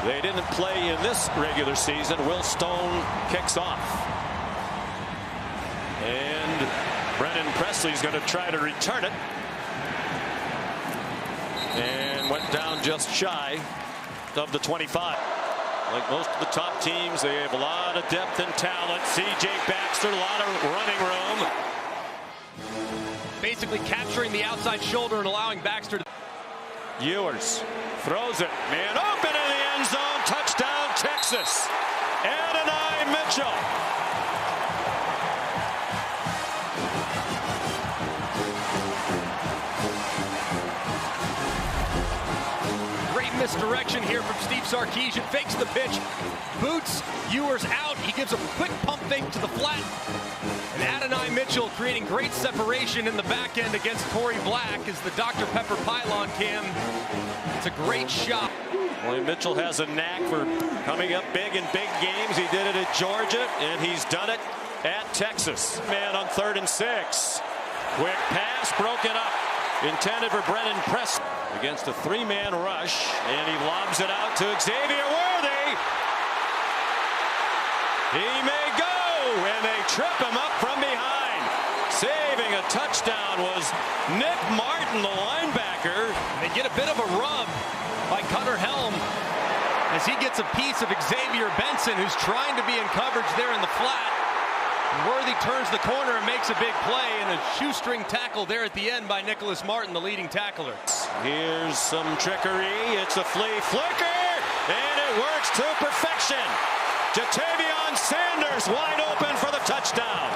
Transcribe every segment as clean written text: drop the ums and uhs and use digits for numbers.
They didn't play in this regular season. Will Stone kicks off. And Brennan Presley's going to try to return it. And went down just shy of the 25. Like most of the top teams, they have a lot of depth and talent. C.J. Baxter, a lot of running room. Basically capturing the outside shoulder and allowing Baxter to... Ewers throws it. Man open in the end zone. Touchdown, Texas. Adonai Mitchell. Great misdirection here from Steve Sarkisian. Fakes the pitch. Boots Ewers out. He gives a quick pump fake to the flat. And Adonai Mitchell creating great separation in the back end against Corey Black as the Dr. Pepper pylon cam. It's a great shot. Well, Mitchell has a knack for coming up big in big games. He did it at Georgia, and he's done it at Texas. Man on 3rd and 6. Quick pass broken up. Intended for Brennan Press against a 3-man rush, and he lobs it out to Xavier Worthy. He may go, and they trip him up from behind. Saving a touchdown was Nick Martin, the linebacker. They get a bit of a rub by Cutter Helm as he gets a piece of Xavier Benson, who's trying to be in coverage there in the flat. Worthy turns the corner and makes a big play, and a shoestring tackle there at the end by Nicholas Martin, the leading tackler. Here's some trickery. It's a flea flicker, and it works to perfection. Jatavion Sanders wide open for the touchdown.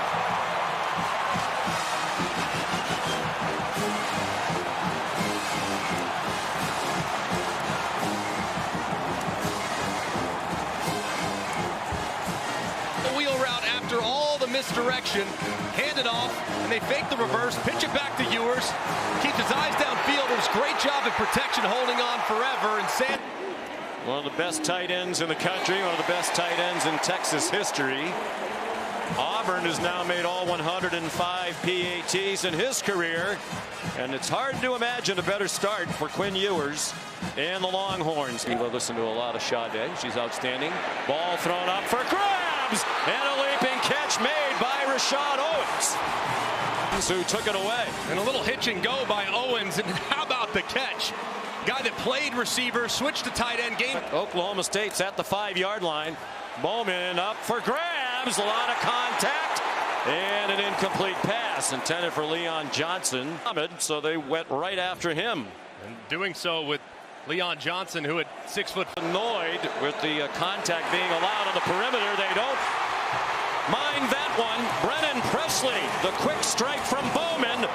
The wheel route after all the misdirection, hand it off, and they fake the reverse, pitch it back to Ewers, keeps his eyes downfield. It was a great job at protection, holding on forever, and Sanders. One of the best tight ends in the country, one of the best tight ends in Texas history. Auburn has now made all 105 PATs in his career, and it's hard to imagine a better start for Quinn Ewers and the Longhorns. We'll listen to a lot of Sade. She's outstanding. Ball thrown up for grabs, and a leaping catch made by Rashad Owens, who took it away. And a little hitch and go by Owens, and how about the catch? Guy that played receiver, switched to tight end game. Oklahoma State's at the 5-yard line. Bowman up for grabs. A lot of contact. And an incomplete pass intended for Leon Johnson. So they went right after him. And doing so with Leon Johnson, who at 6 foot. Annoyed with the contact being allowed on the perimeter. They don't mind that one. Brennan Presley, the quick strike from Bowman.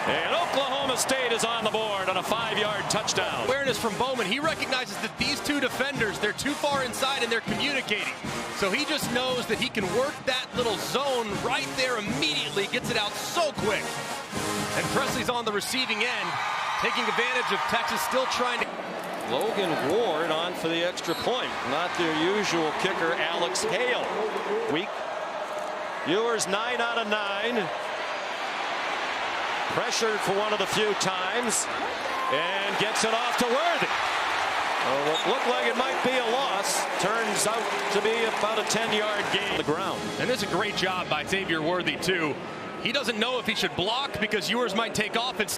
And Oklahoma State is on the board on a 5-yard touchdown. Awareness from Bowman. He recognizes that these two defenders, they're too far inside and they're communicating. So he just knows that he can work that little zone right there immediately, gets it out so quick. And Presley's on the receiving end, taking advantage of Texas still trying to... Logan Ward on for the extra point. Not their usual kicker, Alex Hale. Weak. Ewers 9 out of 9. Pressured for one of the few times, and gets it off to Worthy. What looked like it might be a loss turns out to be about a 10-yard gain on the ground. And it's a great job by Xavier Worthy, too. He doesn't know if he should block because Ewers might take off and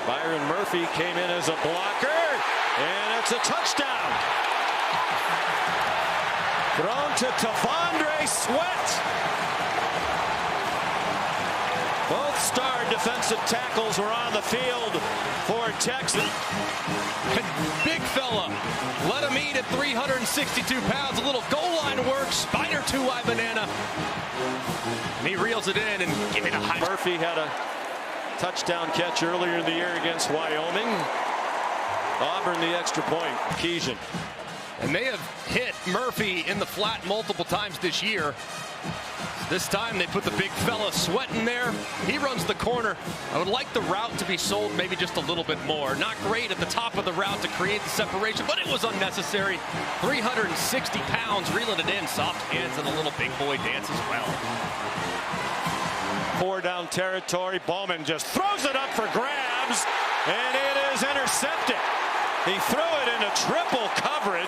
Byron Murphy came in as a blocker, and it's a touchdown. Thrown to Tavondre Sweat. Both star defensive tackles were on the field for Texas. Big fella, let him eat at 362 pounds. A little goal line work, spider 2-eye banana. And he reels it in and give it a high. Murphy had a touchdown catch earlier in the year against Wyoming. Auburn the extra point. Keegan. And they have hit Murphy in the flat multiple times this year. This time they put the big fella Sweat in there. He runs the corner. I would like the route to be sold maybe just a little bit more. Not great at the top of the route to create the separation, but it was unnecessary. 360 pounds reeling it in. Soft hands and a little big boy dance as well. 4 down territory. Bowman just throws it up for grabs, and it is intercepted. He threw it into triple coverage.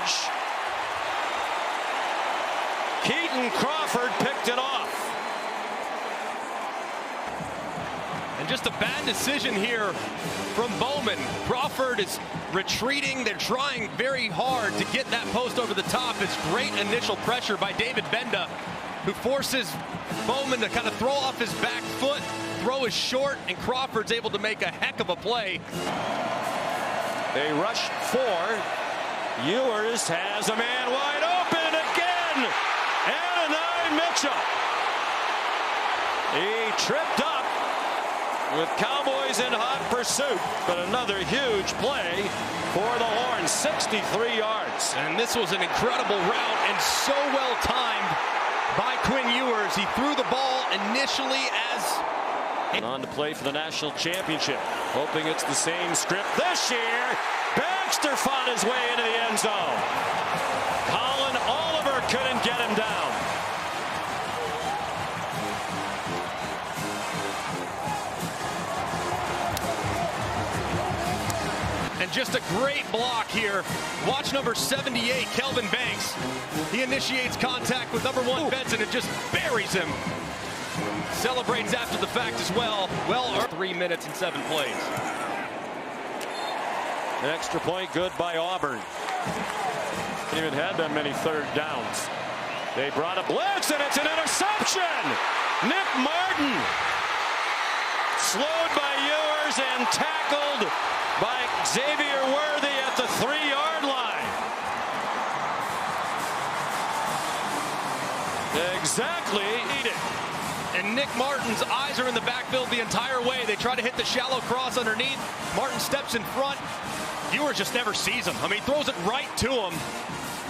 Keaton Crawford picked it off. And just a bad decision here from Bowman. Crawford is retreating. They're trying very hard to get that post over the top. It's great initial pressure by David Benda, who forces Bowman to kind of throw off his back foot. Throw is short, and Crawford's able to make a heck of a play. They rush 4. Ewers has a man wide open again. And Mitchell. He tripped up with Cowboys in hot pursuit, but another huge play for the Horns, 63 yards. And this was an incredible route and so well timed by Quinn Ewers. He threw the ball initially as on to play for the national championship, hoping it's the same script this year. Baxter fought his way into the end zone. Colin Oliver couldn't get him down. And just a great block here. Watch number 78, Kelvin Banks. He initiates contact with number 1 Benson and just buries him. Celebrates after the fact as well. Well, 3 minutes and 7 plays. An extra point good by Auburn. Didn't even had that many third downs. They brought a blitz and it's an interception. Nick Martin slowed by Ewers and tackled by Xavier Worthy at the 3-yard line. Exactly. And Nick Martin's eyes are in the backfield the entire way. They try to hit the shallow cross underneath. Martin steps in front. Ewers just never sees him. I mean, he throws it right to him.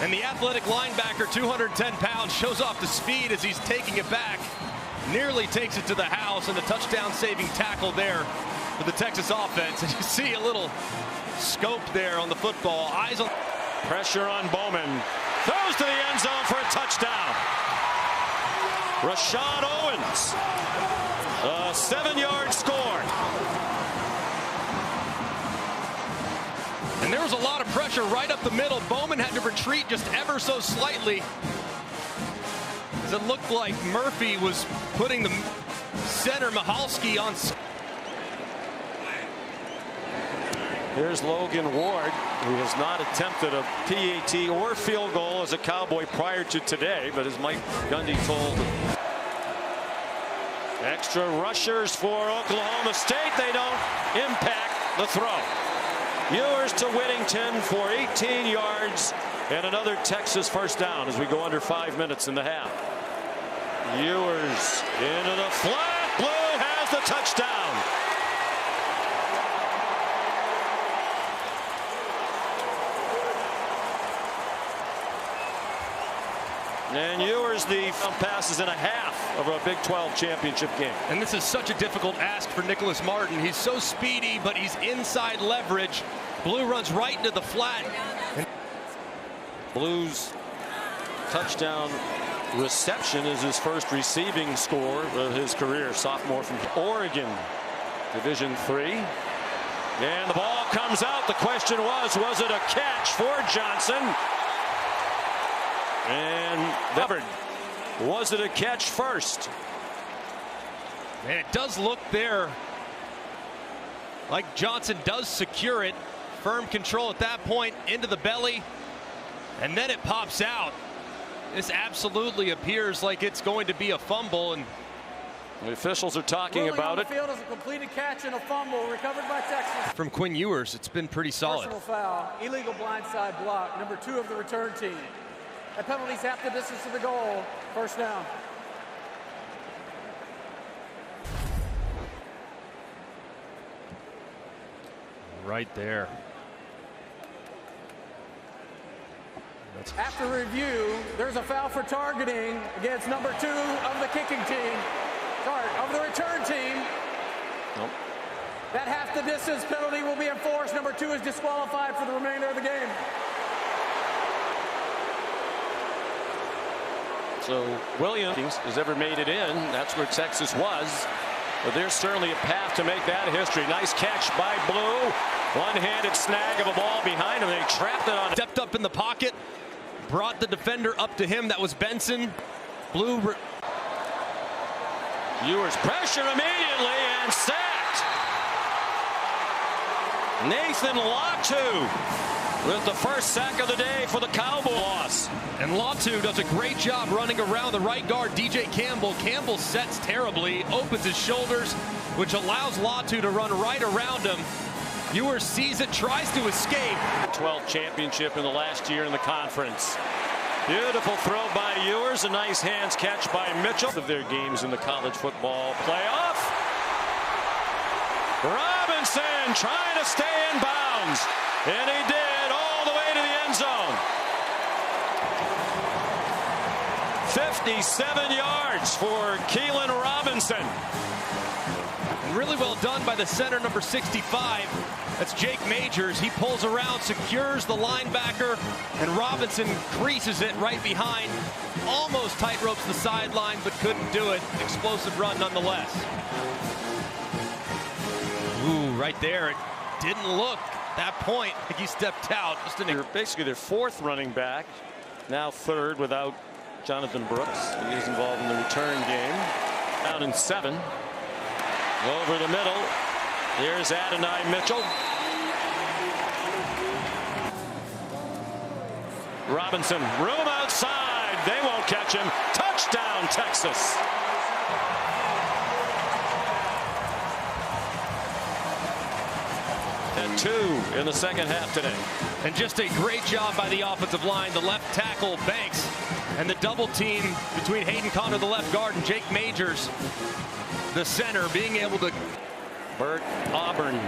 And the athletic linebacker, 210 pounds, shows off the speed as he's taking it back. Nearly takes it to the house, and the touchdown-saving tackle there for the Texas offense. And you see a little scope there on the football. Eyes on. Pressure on Bowman. Throws to the end zone for a touchdown. Rashad Owens. A 7-yard score. And there was a lot of pressure right up the middle. Bowman had to retreat just ever so slightly, as it looked like Murphy was putting the center Michalski on. Here's Logan Ward, who has not attempted a PAT or field goal as a Cowboy prior to today, but as Mike Gundy told. Extra rushers for Oklahoma State. They don't impact the throw. Ewers to Whittington for 18 yards and another Texas first down as we go under 5 minutes in the half. Ewers into the flat. Blue has the touchdown. And Ewers the passes in a half of a Big 12 championship game. And this is such a difficult ask for Nicholas Martin. He's so speedy, but he's inside leverage. Blue runs right into the flat. Blue's touchdown reception is his first receiving score of his career. Sophomore from Oregon, Division III. And the ball comes out. The question was it a catch for Johnson? And covered. Was it a catch first? And it does look there like Johnson does secure it. Firm control at that point into the belly. And then it pops out. This absolutely appears like it's going to be a fumble. And the officials are talking about it. The field is a completed catch and a fumble recovered by Texas. From Quinn Ewers, it's been pretty solid. Personal foul, illegal blindside block, number 2 of the return team. That penalty's half the distance to the goal. First down. Right there. After review, there's a foul for targeting against number 2 of the kicking team. Sorry, of the return team. Nope. That half the distance penalty will be enforced. Number 2 is disqualified for the remainder of the game. So Williams has ever made it in. That's where Texas was But there's certainly a path to make that history. Nice catch by Blue. One-handed snag of a ball behind him. They trapped it on. Stepped up in the pocket, brought the defender up to him. That was Benson. Blue. Ewers pressure immediately and sacked. Nathan Latu with the first sack of the day for the Cowboys. And Latu does a great job running around the right guard, DJ Campbell. Campbell sets terribly, opens his shoulders, which allows Latu to run right around him. Ewers sees it, tries to escape. 12th championship in the last year in the conference. Beautiful throw by Ewers, a nice hands catch by Mitchell. Of their games in the college football playoff. Robinson trying to stay in bounds, and he did all the way to the end zone. 57 yards for Keelan Robinson. Really well done by the center, number 65. That's Jake Majors. He pulls around, secures the linebacker, and Robinson creases it right behind. Almost tight ropes the sideline, but couldn't do it. Explosive run nonetheless. Ooh, right there. It didn't look at that point like he stepped out. Basically their fourth running back, now third without Jonathan Brooks. He is involved in the return game. Down in 7. Over the middle. Here's Adonai Mitchell. Robinson, room outside. They won't catch him. Touchdown, Texas. And 2 in the second half today. And just a great job by the offensive line. The left tackle, Banks, and the double team between Hayden Conner, the left guard, and Jake Majors, the center, being able to. Burt Auburn.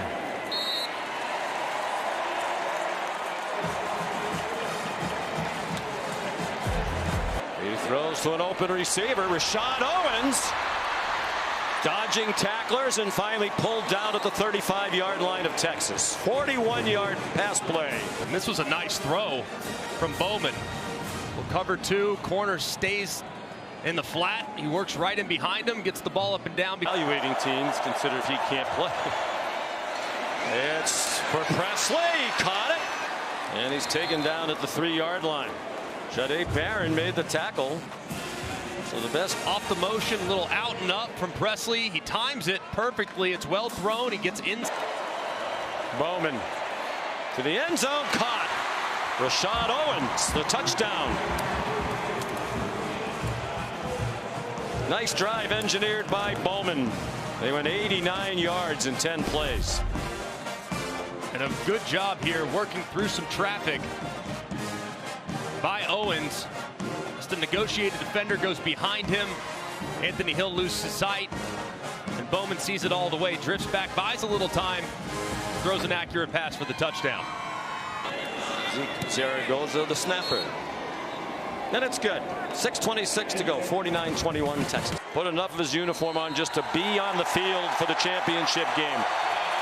He throws to an open receiver, Rashad Owens, dodging tacklers and finally pulled down at the 35-yard line of Texas. 41-yard pass play. And this was a nice throw from Bowman. Will cover 2, corner stays in the flat. He works right in behind him, gets the ball up and down. Evaluating teams consider if he can't play. It's for Presley. He caught it, and he's taken down at the 3-yard line. Jahdae Barron made the tackle. So the best off the motion, little out and up from Presley. He times it perfectly. It's well thrown. He gets in. Bowman to the end zone, caught. Rashad Owens, the touchdown. Nice drive engineered by Bowman. They went 89 yards in 10 plays. And a good job here working through some traffic by Owens. Just a negotiated defender goes behind him. Anthony Hill loses sight. And Bowman sees it all the way. Drifts back, buys a little time. Throws an accurate pass for the touchdown. Zaragoza, the snapper. And it's good. 6:26 to go. 49-21 Texas. Put enough of his uniform on just to be on the field for the championship game.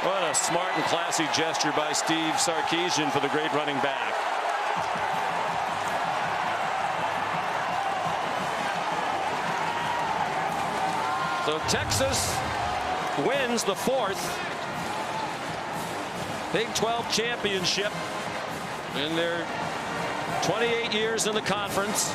What a smart and classy gesture by Steve Sarkisian for the great running back. So Texas wins the 4th Big 12 championship in their 28 years in the conference.